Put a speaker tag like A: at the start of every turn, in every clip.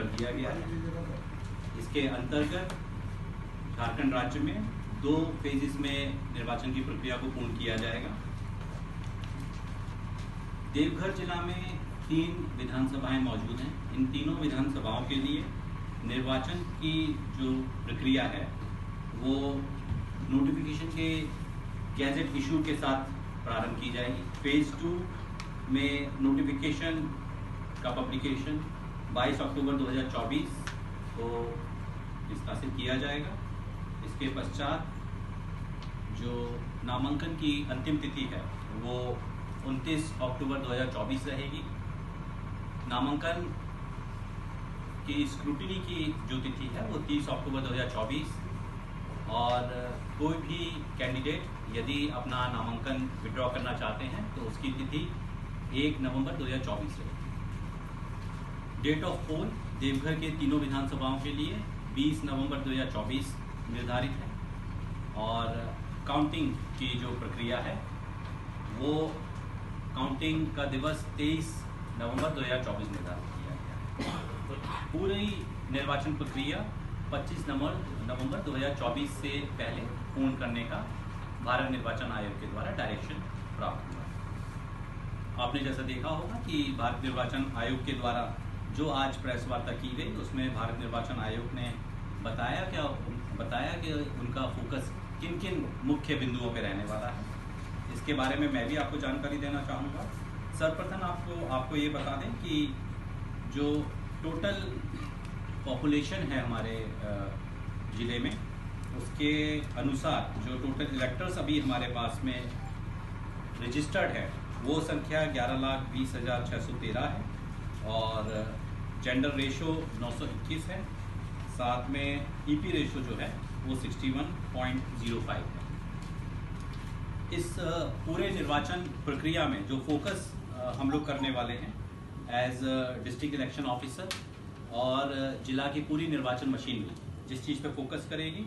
A: कर दिया गया है। इसके अंतर्गत झारखंड राज्य में 2 फेजेस में निर्वाचन की प्रक्रिया को पूर्ण किया जाएगा। देवघर जिला में 3 विधानसभाएं मौजूद हैं। इन तीनों विधानसभाओं के लिए निर्वाचन की जो प्रक्रिया है वो नोटिफिकेशन के गैजेट इशू के साथ प्रारंभ की जाएगी। फेज 2 में नोटिफिकेशन का पब्लिकेशन 22 अक्टूबर 2024 को निष्कासित किया जाएगा। इसके पश्चात जो नामांकन की अंतिम तिथि है वो 29 अक्टूबर 2024 रहेगी। नामांकन की स्क्रूटिनी की जो तिथि है वो 30 अक्टूबर 2024 और कोई भी कैंडिडेट यदि अपना नामांकन विड्रॉ करना चाहते हैं तो उसकी तिथि 1 नवंबर 2024 रहेगी। डेट ऑफ पोल देवघर के तीनों विधानसभाओं के लिए 20 नवंबर 2024 निर्धारित है और काउंटिंग की जो प्रक्रिया है वो काउंटिंग का दिवस 23 नवंबर 2024 निर्धारित किया गया है। पूरी निर्वाचन प्रक्रिया 25 नवंबर 2024 से पहले पूर्ण करने का भारत निर्वाचन आयोग के द्वारा डायरेक्शन प्राप्त हुआ। आपने जैसा देखा होगा कि भारत निर्वाचन आयोग के द्वारा जो आज प्रेस वार्ता की गई उसमें भारत निर्वाचन आयोग ने बताया कि उनका फोकस किन किन मुख्य बिंदुओं पर रहने वाला है। इसके बारे में मैं भी आपको जानकारी देना चाहूँगा। सर्वप्रथम आपको ये बता दें कि जो टोटल पॉपुलेशन है हमारे ज़िले में उसके अनुसार जो टोटल इलेक्टर्स अभी हमारे पास में रजिस्टर्ड है वो संख्या 11,20,613 है और जेंडर रेशो 921 है। साथ में ईपी रेशो जो है वो 61.05 है। इस पूरे निर्वाचन प्रक्रिया में जो फोकस हम लोग करने वाले हैं एज डिस्ट्रिक्ट इलेक्शन ऑफिसर और जिला की पूरी निर्वाचन मशीनरी जिस चीज़ पे फोकस करेगी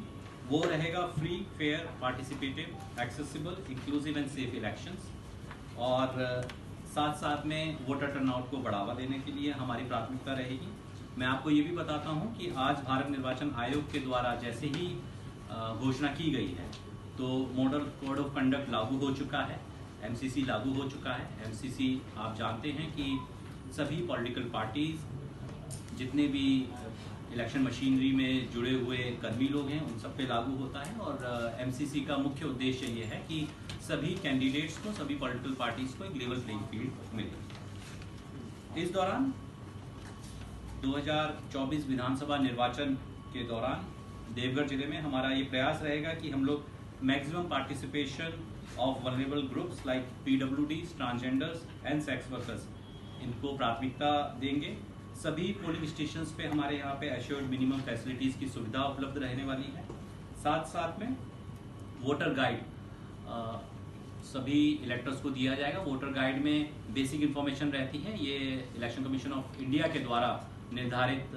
A: वो रहेगा free, fair, participative, accessible, inclusive and safe elections. और साथ साथ में वोटर टर्नआउट को बढ़ावा देने के लिए हमारी प्राथमिकता रहेगी। मैं आपको ये भी बताता हूँ कि आज भारत निर्वाचन आयोग के द्वारा जैसे ही घोषणा की गई है तो मॉडल कोड ऑफ कंडक्ट लागू हो चुका है, एमसीसी लागू हो चुका है। एमसीसी आप जानते हैं कि सभी पॉलिटिकल पार्टीज जितने भी इलेक्शन मशीनरी में जुड़े हुए कर्मी लोग हैं उन सब पे लागू होता है और एमसीसी का मुख्य उद्देश्य ये है कि सभी कैंडिडेट्स को, सभी पॉलिटिकल पार्टीज को एक लेवल प्लेइंग फील्ड मिले। इस दौरान 2024 विधानसभा निर्वाचन के दौरान देवघर जिले में हमारा ये प्रयास रहेगा कि हम लोग maximum participation of vulnerable groups like PWDs, transgenders and sex workers इनको प्राथमिकता देंगे। सभी पोलिंग स्टेशंस पे हमारे यहाँ पे एश्योर्ड मिनिमम फैसिलिटीज़ की सुविधा उपलब्ध रहने वाली है। साथ साथ में वोटर गाइड सभी इलेक्टर्स को दिया जाएगा। वोटर गाइड में बेसिक इन्फॉर्मेशन रहती है। ये इलेक्शन कमीशन ऑफ इंडिया के द्वारा निर्धारित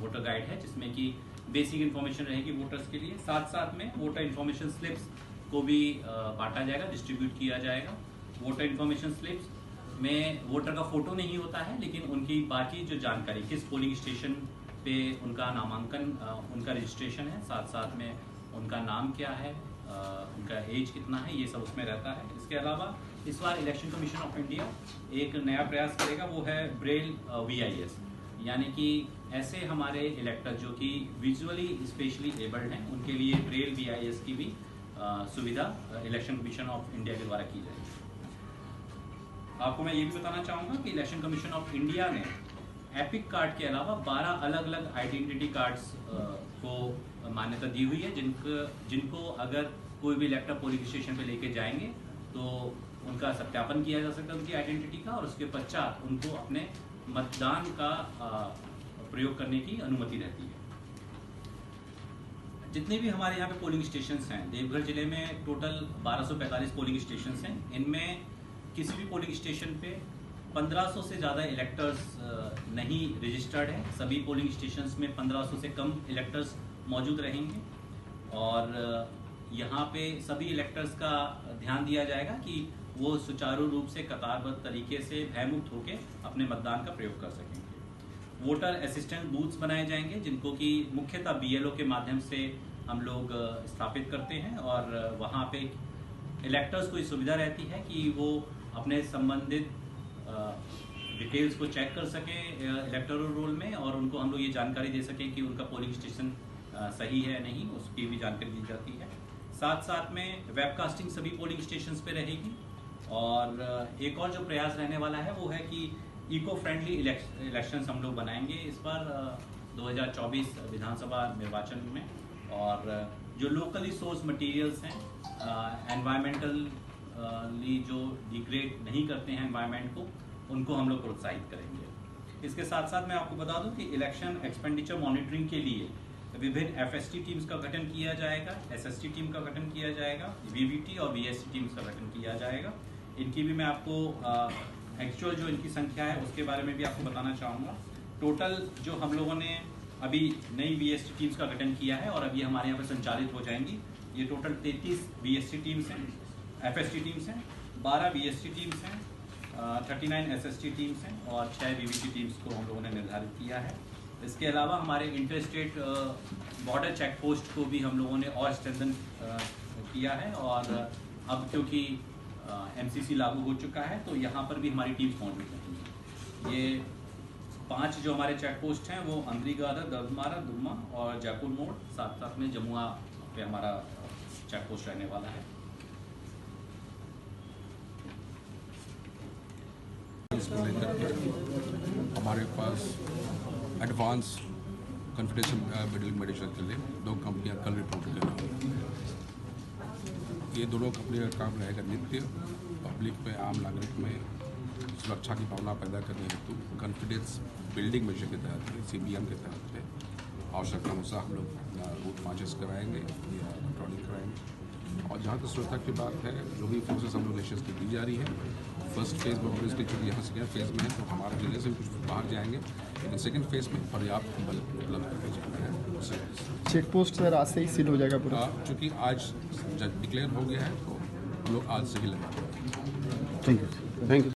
A: वोटर गाइड है जिसमें कि बेसिक इन्फॉर्मेशन रहेगी वोटर्स के लिए। साथ साथ में वोटर इन्फॉर्मेशन स्लिप्स को भी बांटा जाएगा, डिस्ट्रीब्यूट किया जाएगा। वोटर इन्फॉर्मेशन स्लिप्स में वोटर का फोटो नहीं होता है लेकिन उनकी बाकी जो जानकारी, किस पोलिंग स्टेशन पे उनका नामांकन, उनका रजिस्ट्रेशन है, साथ साथ में उनका नाम क्या है, उनका एज कितना है, ये सब उसमें रहता है। इसके अलावा इस बार इलेक्शन कमीशन ऑफ इंडिया एक नया प्रयास करेगा, वो है ब्रेल VIS, यानी कि ऐसे हमारे इलेक्टर जो कि विजुअली स्पेशली एबल्ड हैं उनके लिए ब्रेल VIS की भी सुविधा इलेक्शन कमीशन ऑफ इंडिया के द्वारा की जाएगी। आपको मैं ये भी बताना चाहूँगा कि इलेक्शन कमीशन ऑफ इंडिया ने एपिक कार्ड के अलावा 12 अलग अलग आइडेंटिटी कार्ड्स को मान्यता दी हुई है जिनको अगर कोई भी इलेक्टर पोलिंग स्टेशन पे लेके जाएंगे तो उनका सत्यापन किया जा सकता है उनकी आइडेंटिटी का और उसके पश्चात उनको अपने मतदान का प्रयोग करने की अनुमति रहती है। जितने भी हमारे यहाँ पे पोलिंग स्टेशंस हैं देवघर जिले में टोटल 1245 पोलिंग स्टेशंस हैं। इनमें किसी भी पोलिंग स्टेशन पे 1500 से ज़्यादा इलेक्टर्स नहीं रजिस्टर्ड हैं। सभी पोलिंग स्टेशंस में 1500 से कम इलेक्टर्स मौजूद रहेंगे और यहाँ पे सभी इलेक्टर्स का ध्यान दिया जाएगा कि वो सुचारू रूप से कतारबद्ध तरीके से भयमुक्त होकर अपने मतदान का प्रयोग कर सकेंगे। वोटर असिस्टेंस बूथ्स बनाए जाएंगे जिनको कि मुख्यतः BLO के माध्यम से हम लोग स्थापित करते हैं, और वहाँ पे इलेक्टर्स को ये सुविधा रहती है कि वो अपने संबंधित डिटेल्स को चेक कर सके इलेक्टोरल रोल में, और उनको हम लोग ये जानकारी दे सकें कि उनका पोलिंग स्टेशन सही है या नहीं, उसकी भी जानकारी दी जाती है। साथ साथ में वेबकास्टिंग सभी पोलिंग स्टेशंस पे रहेगी। और एक और जो प्रयास रहने वाला है वो है कि इको फ्रेंडली इलेक्शंस हम लोग बनाएंगे इस बार 2024 विधानसभा निर्वाचन में। और जो लोकली सोर्स मटेरियल्स हैं, एनवायरमेंटली जो डिग्रेड नहीं करते हैं एनवायरमेंट को, उनको हम लोग प्रोत्साहित करेंगे। इसके साथ साथ मैं आपको बता दूं कि इलेक्शन एक्सपेंडिचर मॉनिटरिंग के लिए विभिन्न FST टीम्स का गठन किया जाएगा, SST टीम का गठन किया जाएगा, VVT और VST टीम्स का गठन किया जाएगा। इनकी भी मैं आपको एक्चुअल जो इनकी संख्या है उसके बारे में भी आपको बताना चाहूँगा। टोटल जो हम लोगों ने अभी नई VST टीम्स का गठन किया है और अभी हमारे यहाँ पर संचालित हो जाएंगी, ये टोटल 33 VST टीम्स हैं, FST टीम्स हैं, 12 VST टीम्स हैं, 39 SST टीम्स हैं और 6 VVT टीम्स को हम लोगों ने निर्धारित किया है। इसके अलावा हमारे inter state border check post को भी हम लोगों ने और स्ट्रेंथन किया है, और अब क्योंकि MCC लागू हो चुका है तो यहाँ पर भी हमारी टीम्स मौजूद रहेंगी। ये 5 जो हमारे चेक पोस्ट हैं वो अंद्रीगादा, दर्दमारा, दुम्मा और जयपुर मोड़, साथ साथ में जमुआ पे हमारा चेक पोस्ट रहने वाला है।
B: इसको लेकर के हमारे पास एडवांस कॉन्फिडेंशियल बिल्डिंग मेडिसिन के लिए 2 कंपनियां कल रिपोर्ट कर रही हैं। ये दोनों कंपनियों का काम रहेगा नित्य पब्लिक में, आम नागरिक में सुरक्षा की भावना पैदा करने हेतु कॉन्फिडेंस बिल्डिंग मेजर के तहत CBM के तहत आवश्यकता अनुसार हम लोग रूट मार्चेस कराएंगे या पेट्रोलिंग कराएंगे। और जहाँ तक सुरक्षा की बात है, जो भी फोर्सेस हम लोग नेशंस की दी जा रही है, फर्स्ट फेज में ऑब्वियसली क्योंकि यहाँ सेकेंड फेज में है तो हमारे जिले से भी कुछ बाहर जाएंगे, लेकिन सेकेंड फेज में पर्याप्त बल उपलब्ध करके जाना है।
C: चेक पोस्ट सर आज से ही सील हो जाएगा पूरा?
B: चूँकि आज जब डिक्लेयर हो गया है तो लोग आज से ही लगा।
C: Thank you.